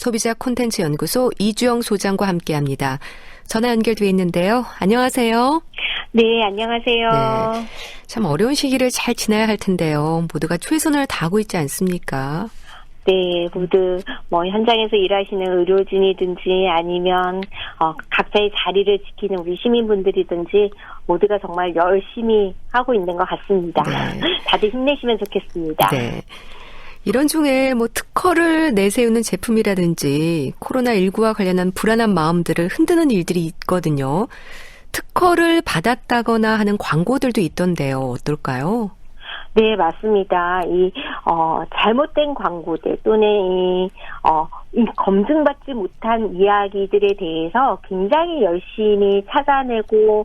소비자 콘텐츠 연구소 이주영 소장과 함께합니다. 전화 연결돼 있는데요. 안녕하세요. 네, 안녕하세요. 네, 참 어려운 시기를 잘 지나야 할 텐데요. 모두가 최선을 다하고 있지 않습니까? 네, 모두 현장에서 일하시는 의료진이든지 아니면 각자의 자리를 지키는 우리 시민분들이든지 모두가 정말 열심히 하고 있는 것 같습니다. 네. 다들 힘내시면 좋겠습니다. 네. 이런 중에 특허를 내세우는 제품이라든지 코로나19와 관련한 불안한 마음들을 흔드는 일들이 있거든요. 특허를 받았다거나 하는 광고들도 있던데요. 어떨까요? 네, 맞습니다. 잘못된 광고들 또는 이 검증받지 못한 이야기들에 대해서 굉장히 열심히 찾아내고,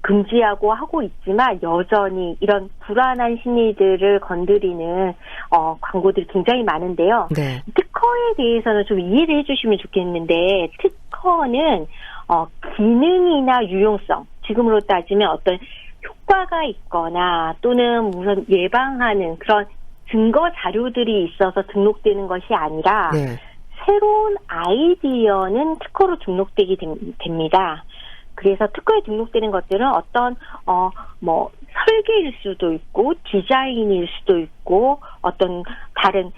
금지하고 하고 있지만 여전히 이런 불안한 심리들을 건드리는 광고들이 굉장히 많은데요. 네. 특허에 대해서는 좀 이해를 해주시면 좋겠는데 특허는 기능이나 유용성, 지금으로 따지면 어떤 효과가 있거나 또는 무슨 예방하는 그런 증거 자료들이 있어서 등록되는 것이 아니라 네. 새로운 아이디어는 특허로 등록되게 됩니다. 그래서 특허에 등록되는 것들은 어떤 설계일 수도 있고 디자인일 수도 있고 어떤 다른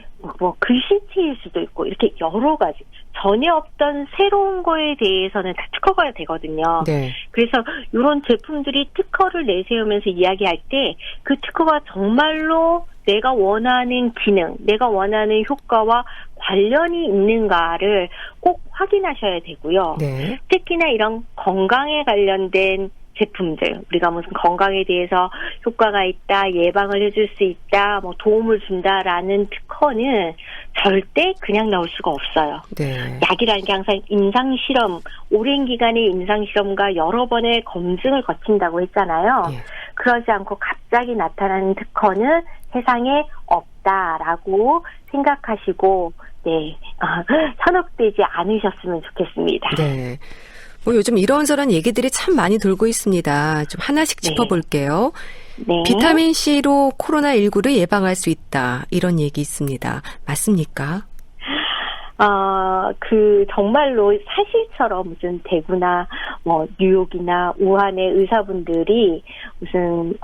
글씨체일 수도 있고 이렇게 여러 가지 전에 없던 새로운 거에 대해서는 다 특허가 되거든요. 네. 그래서 이런 제품들이 특허를 내세우면서 이야기할 때 그 특허가 정말로 내가 원하는 기능, 내가 원하는 효과와 관련이 있는가를 꼭 확인하셔야 되고요. 네. 특히나 이런 건강에 관련된 제품들, 우리가 무슨 건강에 대해서 효과가 있다, 예방을 해줄 수 있다, 도움을 준다라는 특허는 절대 그냥 나올 수가 없어요. 네. 약이라는 게 항상 임상실험, 오랜 기간의 임상실험과 여러 번의 검증을 거친다고 했잖아요. 네. 그러지 않고 갑자기 나타나는 특허는 세상에 없다라고 생각하시고, 현혹되지 않으셨으면 좋겠습니다. 네. 요즘 이런저런 얘기들이 참 많이 돌고 있습니다. 좀 하나씩 짚어볼게요. 네. 비타민C로 코로나19를 예방할 수 있다. 이런 얘기 있습니다. 맞습니까? 정말로 사실처럼 무슨 대구나, 뉴욕이나 우한의 의사분들이 무슨,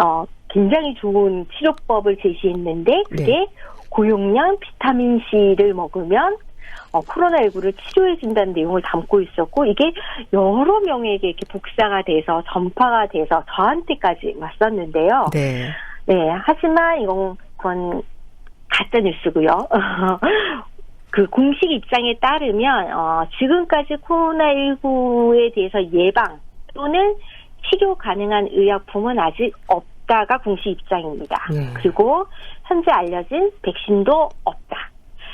굉장히 좋은 치료법을 제시했는데, 그게 네. 고용량 비타민C를 먹으면 코로나19를 치료해준다는 내용을 담고 있었고 이게 여러 명에게 이렇게 복사가 돼서 전파가 돼서 저한테까지 왔었는데요. 네. 네, 하지만 그건 가짜 뉴스고요. 그 공식 입장에 따르면 지금까지 코로나19에 대해서 예방 또는 치료 가능한 의약품은 아직 없다가 공식 입장입니다. 그리고 현재 알려진 백신도 없다.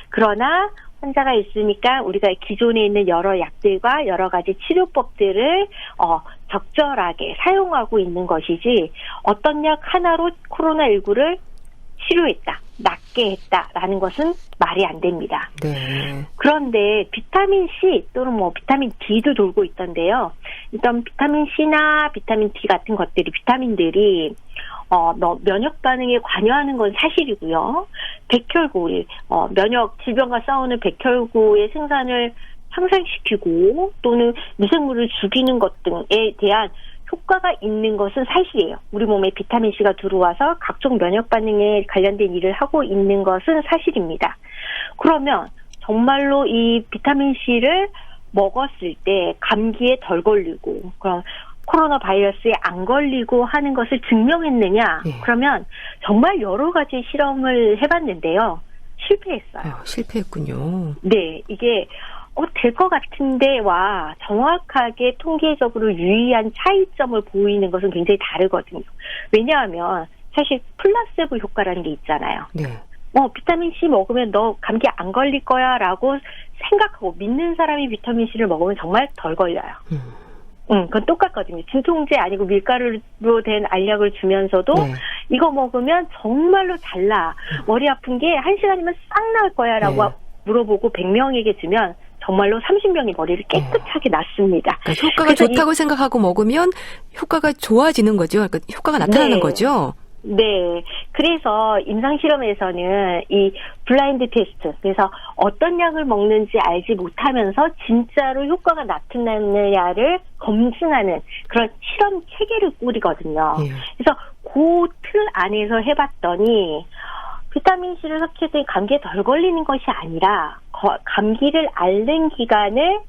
그러나 환자가 있으니까 우리가 기존에 있는 여러 약들과 여러 가지 치료법들을 적절하게 사용하고 있는 것이지 어떤 약 하나로 코로나19를 치료했다, 낫게 했다라는 것은 말이 안 됩니다. 네. 그런데 비타민C 또는 비타민 D도 돌고 있던데요. 일단 비타민C나 비타민 D 같은 것들이 비타민들이 면역 반응에 관여하는 건 사실이고요. 백혈구, 면역 질병과 싸우는 백혈구의 생산을 향상시키고 또는 미생물을 죽이는 것 등에 대한 효과가 있는 것은 사실이에요. 우리 몸에 비타민C가 들어와서 각종 면역 반응에 관련된 일을 하고 있는 것은 사실입니다. 그러면 정말로 이 비타민C를 먹었을 때 감기에 덜 걸리고 그럼 코로나 바이러스에 안 걸리고 하는 것을 증명했느냐? 네. 그러면 정말 여러 가지 실험을 해봤는데요. 실패했어요. 실패했군요. 네, 이게 될 것 같은데와 정확하게 통계적으로 유의한 차이점을 보이는 것은 굉장히 다르거든요. 왜냐하면 사실 플라세보 효과라는 게 있잖아요. 네. 비타민C 먹으면 너 감기 안 걸릴 거야 라고 생각하고 믿는 사람이 비타민C를 먹으면 정말 덜 걸려요. 그건 똑같거든요. 진통제 아니고 밀가루로 된 알약을 주면서도 이거 먹으면 정말로 잘 나. 머리 아픈 게 1시간이면 싹 나을 거야 라고 물어보고 100명에게 주면 정말로 30명이 머리를 깨끗하게 놨습니다. 그러니까 효과가 좋다고 생각하고 먹으면 효과가 좋아지는 거죠. 그러니까 효과가 나타나는 거죠. 네. 그래서 임상실험에서는 이 블라인드 테스트, 그래서 어떤 약을 먹는지 알지 못하면서 진짜로 효과가 나타나느냐를 검증하는 그런 실험 체계를 꾸리거든요. 예. 그래서 그 틀 안에서 해봤더니 비타민C를 섭취했더니 감기에 덜 걸리는 것이 아니라 감기를 앓는 기간을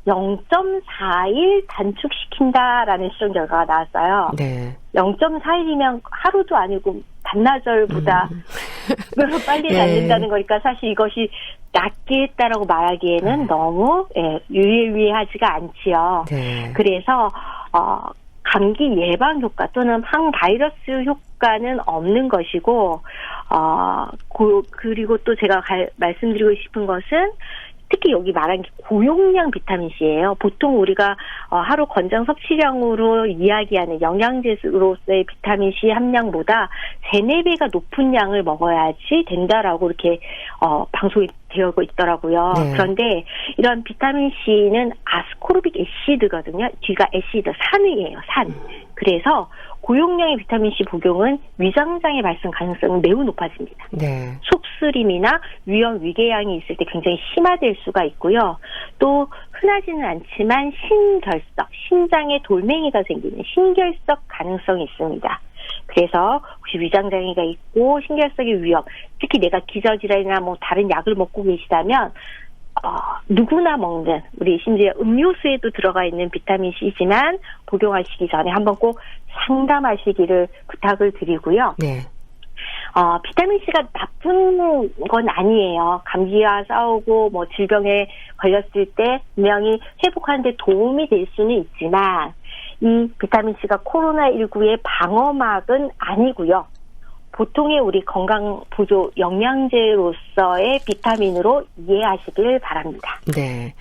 0.4일 단축시킨다라는 실험 결과가 나왔어요. 네. 0.4일이면 하루도 아니고 반나절보다 빨리 예. 낫는다는 거니까 사실 이것이 낫게 했다라고 말하기에는 너무 유의미하지가 않지요. 네. 그래서 감기 예방 효과 또는 항바이러스 효과는 없는 것이고 그리고 또 제가 말씀드리고 싶은 것은 특히 여기 말한 게 고용량 비타민C예요. 보통 우리가 하루 권장 섭취량으로 이야기하는 영양제로서의 비타민C 함량보다 3-4배가 높은 양을 먹어야지 된다라고 이렇게 방송이 되고 있더라고요. 네. 그런데 이런 비타민C는 아스코르빅 애시드거든요. 뒤가 애시드, 산이에요. 산. 그래서 고용량의 비타민C 복용은 위장장애 발생 가능성이 매우 높아집니다. 네. 속쓰림이나 위험 위궤양이 있을 때 굉장히 심화될 수가 있고요. 또 흔하지는 않지만 신결석, 신장에 돌멩이가 생기는 신결석 가능성이 있습니다. 그래서 혹시 위장장애가 있고 신결석의 위험, 특히 내가 기저질환이나 뭐 다른 약을 먹고 계시다면 누구나 먹는, 우리 심지어 음료수에도 들어가 있는 비타민C지만 복용하시기 전에 한번 꼭 상담하시기를 부탁을 드리고요. 네. 비타민C가 나쁜 건 아니에요. 감기와 싸우고 뭐 질병에 걸렸을 때 분명히 회복하는 데 도움이 될 수는 있지만 이 비타민C가 코로나19의 방어막은 아니고요. 보통의 우리 건강보조 영양제로서의 비타민으로 이해하시길 바랍니다. 네.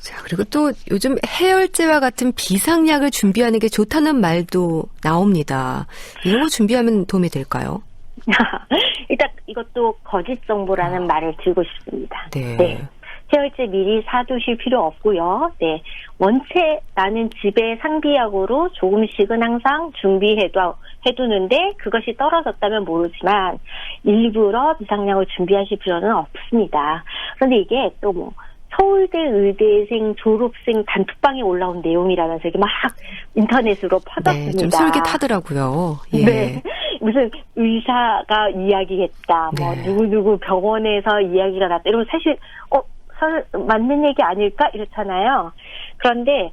자, 그리고 또 요즘 해열제와 같은 비상약을 준비하는 게 좋다는 말도 나옵니다. 이런 거 준비하면 도움이 될까요? 일단 이것도 거짓 정보라는 말을 드리고 싶습니다. 네. 해열제 미리 사두실 필요 없고요. 네. 원체 나는 집에 상비약으로 조금씩은 항상 해두는데 그것이 떨어졌다면 모르지만 일부러 비상약을 준비하실 필요는 없습니다. 그런데 이게 또 뭐 서울대 의대생 졸업생 단톡방에 올라온 내용이라면서 이게 막 인터넷으로 퍼졌습니다. 네, 좀 솔깃하더라고요. 예. 네. 무슨 의사가 이야기했다. 뭐 네. 누구누구 병원에서 이야기가 났다. 이러면 사실 맞는 얘기 아닐까 이렇잖아요. 그런데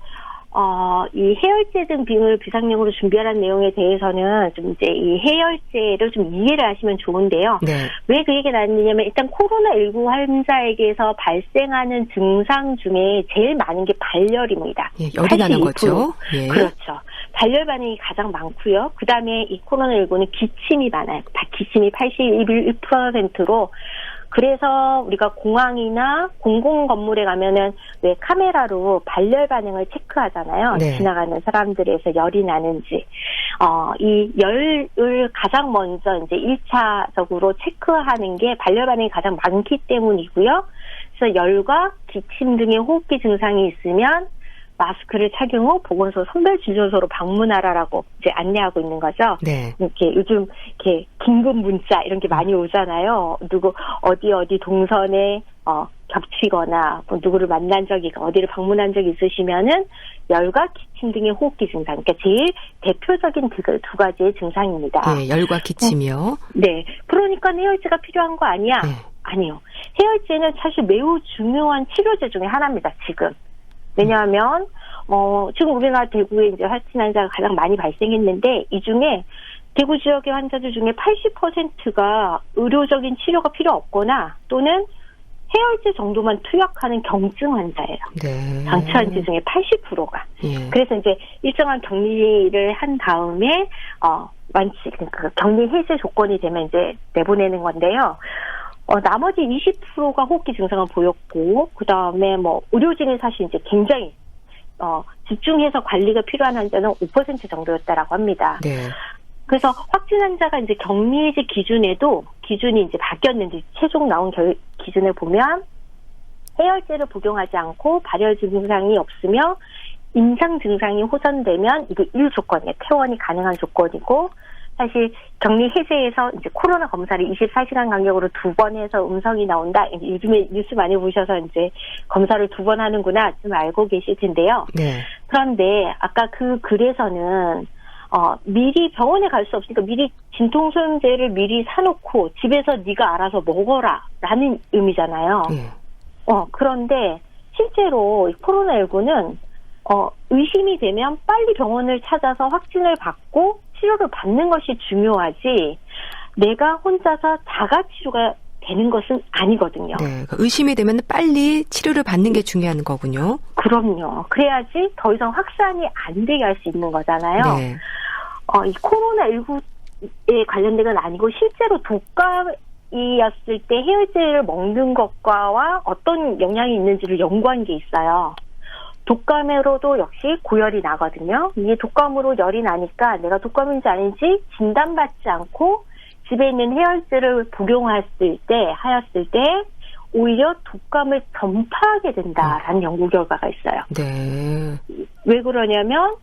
이 해열제 등 비상용으로 준비하라는 내용에 대해서는 좀 이제 이 해열제를 좀 이해를 하시면 좋은데요. 네. 왜 그 얘기가 나왔느냐면 일단 코로나19 환자에게서 발생하는 증상 중에 제일 많은 게 발열입니다. 예, 열이 나는 82%. 거죠. 예. 그렇죠. 발열 반응이 가장 많고요. 그 다음에 이 코로나19는 기침이 많아요. 기침이 81%로 그래서 우리가 공항이나 공공 건물에 가면은 왜 카메라로 발열 반응을 체크하잖아요. 네. 지나가는 사람들에서 열이 나는지. 이 열을 가장 먼저 이제 1차적으로 체크하는 게 발열 반응이 가장 많기 때문이고요. 그래서 열과 기침 등의 호흡기 증상이 있으면 마스크를 착용 후 보건소 선별진료소로 방문하라라고 이제 안내하고 있는 거죠. 네. 이렇게 요즘 이렇게 긴급 문자 이런 게 많이 오잖아요. 누구 어디 동선에 겹치거나 뭐 누구를 만난 적이 어디를 방문한 적이 있으시면은 열과 기침 등의 호흡기 증상. 그러니까 제일 대표적인 두 가지의 증상입니다. 네, 열과 기침이요. 네. 그러니까 해열제가 필요한 거 아니야? 네. 아니요. 해열제는 사실 매우 중요한 치료제 중에 하나입니다. 지금. 왜냐하면 지금 우리나라 대구에 이제 확진 환자가 가장 많이 발생했는데 이 중에 대구 지역의 환자들 중에 80%가 의료적인 치료가 필요 없거나 또는 해열제 정도만 투약하는 경증 환자예요. 네. 전체 환자 중에 80%가. 예. 그래서 이제 일정한 격리를 한 다음에 그 격리 해제 조건이 되면 이제 내보내는 건데요. 나머지 20%가 호흡기 증상을 보였고, 그 다음에 뭐, 의료진이 사실 이제 굉장히, 집중해서 관리가 필요한 환자는 5% 정도였다라고 합니다. 네. 그래서 확진 환자가 이제 격리해제 기준이 이제 바뀌었는데, 최종 나온 기준을 보면, 해열제를 복용하지 않고 발열 증상이 없으며, 임상 증상이 호전되면, 이게 1조건이에요. 퇴원이 가능한 조건이고, 사실 격리 해제해서 이제 코로나 검사를 24시간 간격으로 2번 해서 음성이 나온다. 요즘에 뉴스 많이 보셔서 이제 검사를 2번 하는구나 좀 알고 계실 텐데요. 네. 그런데 아까 그 글에서는 미리 병원에 갈 수 없으니까 미리 진통소염제를 미리 사놓고 집에서 네가 알아서 먹어라라는 의미잖아요. 네. 그런데 실제로 코로나19는 의심이 되면 빨리 병원을 찾아서 확진을 받고 치료를 받는 것이 중요하지 내가 혼자서 자가치료가 되는 것은 아니거든요. 네. 그러니까 의심이 되면 빨리 치료를 받는 게 중요한 거군요. 그럼요. 그래야지 더 이상 확산이 안 되게 할 수 있는 거잖아요. 네. 이 코로나19에 관련된 건 아니고 실제로 독감이었을 때 해열제를 먹는 것과 어떤 영향이 있는지를 연구한 게 있어요. 독감으로도 역시 고열이 나거든요. 이게 독감으로 열이 나니까 내가 독감인지 아닌지 진단받지 않고 집에 있는 해열제를 복용했을 때 오히려 독감을 전파하게 된다라는 연구 결과가 있어요. 네. 왜 그러냐면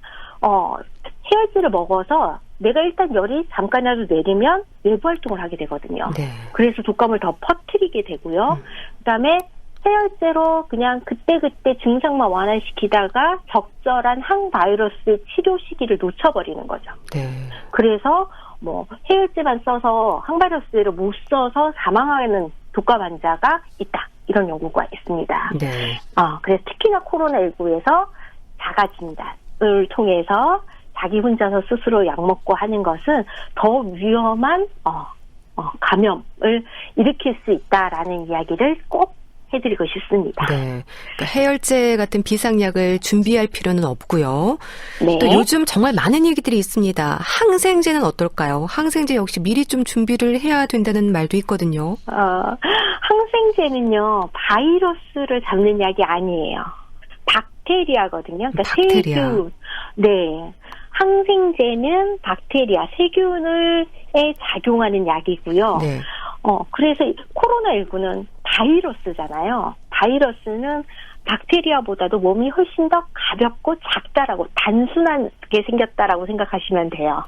해열제를 먹어서 내가 일단 열이 잠깐이라도 내리면 내부 활동을 하게 되거든요. 네. 그래서 독감을 더 퍼뜨리게 되고요. 그다음에 해열제로 그냥 그때그때 증상만 완화시키다가 적절한 항바이러스 치료 시기를 놓쳐버리는 거죠. 네. 그래서 해열제만 써서 항바이러스를 못 써서 사망하는 독감 환자가 있다. 이런 연구가 있습니다. 네. 그래서 특히나 코로나19에서 자가 진단을 통해서 자기 혼자서 스스로 약 먹고 하는 것은 더 위험한 감염을 일으킬 수 있다라는 이야기를 꼭 해드리고 싶습니다. 네. 그러니까 해열제 같은 비상약을 준비할 필요는 없고요. 네. 또 요즘 정말 많은 얘기들이 있습니다. 항생제는 어떨까요? 항생제 역시 미리 좀 준비를 해야 된다는 말도 있거든요. 항생제는요, 바이러스를 잡는 약이 아니에요. 박테리아거든요. 그러니까 박테리아. 세균. 네. 항생제는 박테리아, 세균에 작용하는 약이고요. 네. 그래서 코로나19는 바이러스잖아요. 바이러스는 박테리아보다도 몸이 훨씬 더 가볍고 작다라고 단순하게 생겼다라고 생각하시면 돼요.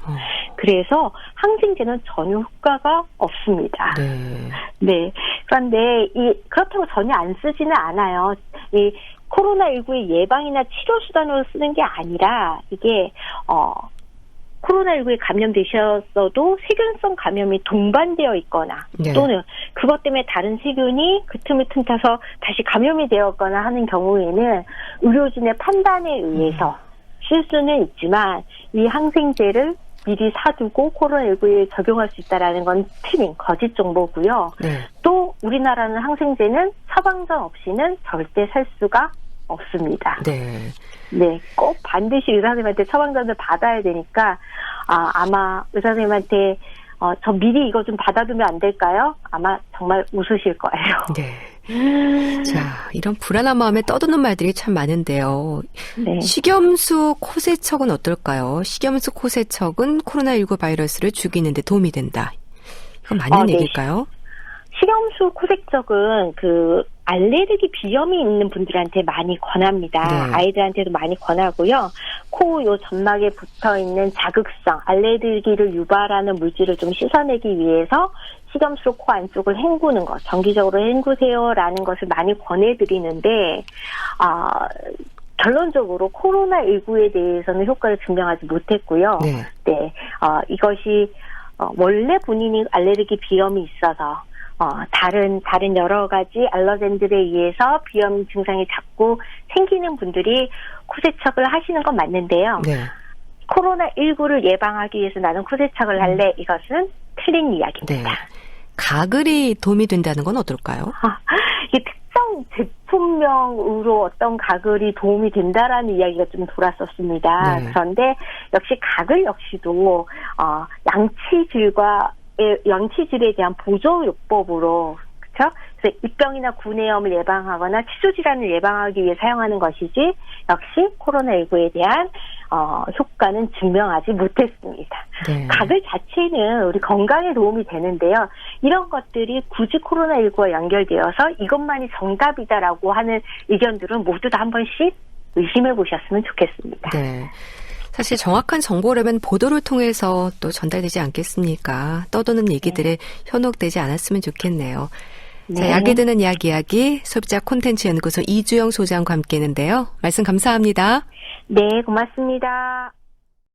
그래서 항생제는 전혀 효과가 없습니다. 네. 네. 그런데 그렇다고 전혀 안 쓰지는 않아요. 이 코로나19의 예방이나 치료 수단으로 쓰는 게 아니라 이게 코로나19에 감염되셨어도 세균성 감염이 동반되어 있거나 네. 또는 그것 때문에 다른 세균이 그 틈을 틈타서 다시 감염이 되었거나 하는 경우에는 의료진의 판단에 의해서 쓸 수는 있지만 이 항생제를 미리 사두고 코로나19에 적용할 수 있다는 건 틀린 거짓 정보고요. 네. 또 우리나라는 항생제는 처방전 없이는 절대 살 수가 없습니다. 네. 네, 꼭 반드시 의사 선생님한테 처방전을 받아야 되니까 아마 의사 선생님한테 저 미리 이거 좀 받아두면 안 될까요? 아마 정말 웃으실 거예요. 네. 자, 이런 불안한 마음에 떠드는 말들이 참 많은데요. 네. 식염수 코세척은 어떨까요? 식염수 코세척은 코로나19 바이러스를 죽이는 데 도움이 된다. 이건 맞는 네. 얘기일까요? 식염수 코세척은 알레르기 비염이 있는 분들한테 많이 권합니다. 네. 아이들한테도 많이 권하고요. 코 요 점막에 붙어 있는 자극성, 알레르기를 유발하는 물질을 좀 씻어내기 위해서 식염수 코 안쪽을 헹구는 것, 정기적으로 헹구세요라는 것을 많이 권해드리는데, 결론적으로 코로나19에 대해서는 효과를 증명하지 못했고요. 네. 네, 이것이 원래 본인이 알레르기 비염이 있어서 다른 여러 가지 알러젠들에 의해서 비염 증상이 자꾸 생기는 분들이 코세척을 하시는 건 맞는데요. 네. 코로나19를 예방하기 위해서 나는 코세척을 할래. 이것은 틀린 이야기입니다. 네. 가글이 도움이 된다는 건 어떨까요? 이게 특정 제품명으로 어떤 가글이 도움이 된다라는 이야기가 좀 돌았었습니다. 네. 그런데 역시 가글 역시도 양치질에 대한 보조요법으로 그렇죠? 그래서 입병이나 구내염을 예방하거나 치조 질환을 예방하기 위해 사용하는 것이지 역시 코로나19에 대한 효과는 증명하지 못했습니다. 네. 가글 자체는 우리 건강에 도움이 되는데요. 이런 것들이 굳이 코로나19와 연결되어서 이것만이 정답이다라고 하는 의견들은 모두 다 한 번씩 의심해 보셨으면 좋겠습니다. 네. 사실 정확한 정보라면 보도를 통해서 또 전달되지 않겠습니까? 떠도는 얘기들에 현혹되지 않았으면 좋겠네요. 네. 자, 약이 드는 약 이야기 소비자 콘텐츠 연구소 이주영 소장과 함께 했는데요. 말씀 감사합니다. 네, 고맙습니다.